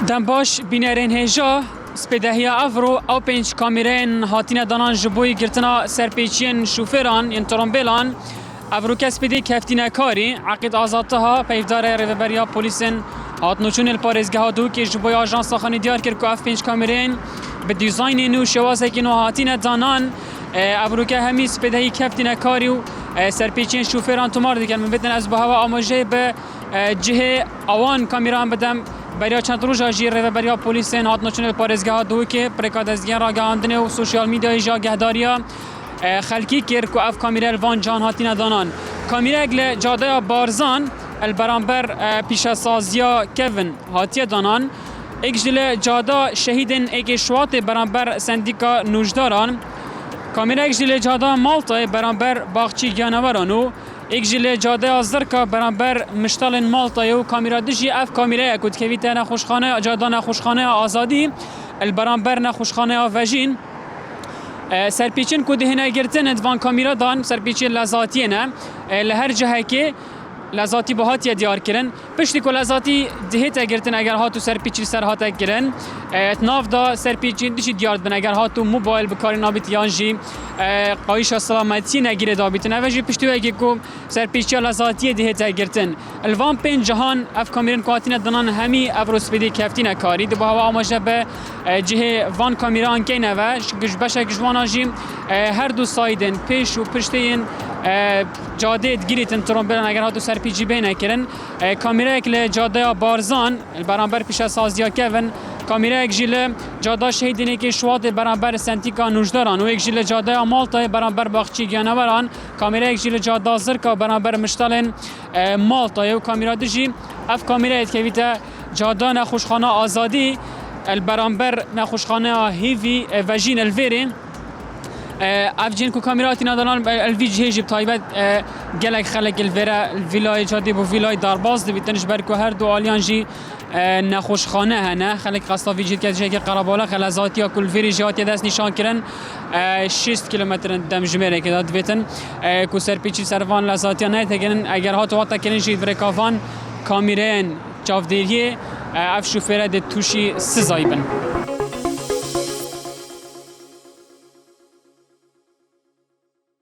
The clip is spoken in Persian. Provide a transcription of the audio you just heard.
دم باش بینرین هجا سپیدهیا افرو او 5 کامیرین هاتین دانان جبوی گرتنا سرپیچین شوفران این ترامبلان افرو کس پیدی کفتین کاری عقید آزادتها پیفدار ریوبریا پولیسن هات نوچون الپارزگاه دو که جبوی آژانس خانی دیار کرد که اف 5 کامیرین به دیزاین نو شوازه که نو هاتین دانان افرو که همی سپیدهی کفتین کاری و سرپیچین شوفران تمار دیگر من بدن از بهوا آموزه به جهه آوان کامیران بدم برای چند روز جیر و برای پلیسن هات نشون پارزگاه دو که پرکادزگی را گاندنه و سوشیال میدیا جا گهداریا خلکی کرد که اف کامیرا وان جان هاتی ندانان کامیرا اگل جاده بارزان البرانبر پیش سازیا کوین هاتی دانان اگجل جاده شهیدن اگ شوات برانبر سندیکا نوجداران کامیرا اگجل جاده مالطا برانبر باغچی جانورانو یک جل جاده آزرکا برانبر مشتال مالطا و کامیرا دجی اف کامیرا کد کویت نخوشخانه جاده نخوشخانه آزادی البرانبر نخوشخانه آفجین سرپیچن کد هنا گرتن ادوان کامیرا دان سرپیچن لذاتی نه لهر جهه که لذاتی بهات دیار کردن پشتی که لذاتی دهت گرتن اگر هاتو سرپیچی سر هات گرن اتناف دا سرپیچی دیشی دیار بن اگر هاتو موبایل بکاری نابیت یانجی قایش سلامتی نگیره دابیت نوجی پشتی اگه کو سرپیچی لذاتی دهت گرتن الوان پین جهان اف کامیرن کواتین دنان همی افروس بدی کفتین کاری دو بهوا آماجه به جهه وان کامیران کی نوه گش بشه گشوانا جیم هر دو سایدن پیش و پشتین جاده گیریتن ترامبلان اگر هاتو سرپیچی بینه کرن کامیرا اکل جاده بارزان برانبر پیش سازیا کوین کامیرا یک جیل جاده شهیدینه که شوات برانبر سنتیکا نوجداران و یک جیل جاده مالطا برانبر باغچی گیانوران کامیرا یک جیل جاده زرکا برانبر مشتالن مالطا و کامیرا دجی اف کامیرا اتکویتا جاده نخوشخانه آزادی البرانبر نخوشخانه هیوی وجین الویرین افجین کو کامیراتی ندارن الویج هیجب تایبت گلک خلق الویرا الویلای جادی بو ویلای دارباز دویتنش برکو هر دو آلیانجی نخوشخانه هنه خلق قصدا ویجید که جه که قرابالا خلازاتی یا کل ویری جاتی دست نشان کرن 6 کیلومتر دم جمعه که داد بیتن کو سرپیچی سروان لازاتی نه تگن اگر هاتو واتا کنن جید برکافان کامیرین چاودیریه اف شوفره ده توشی سزایبن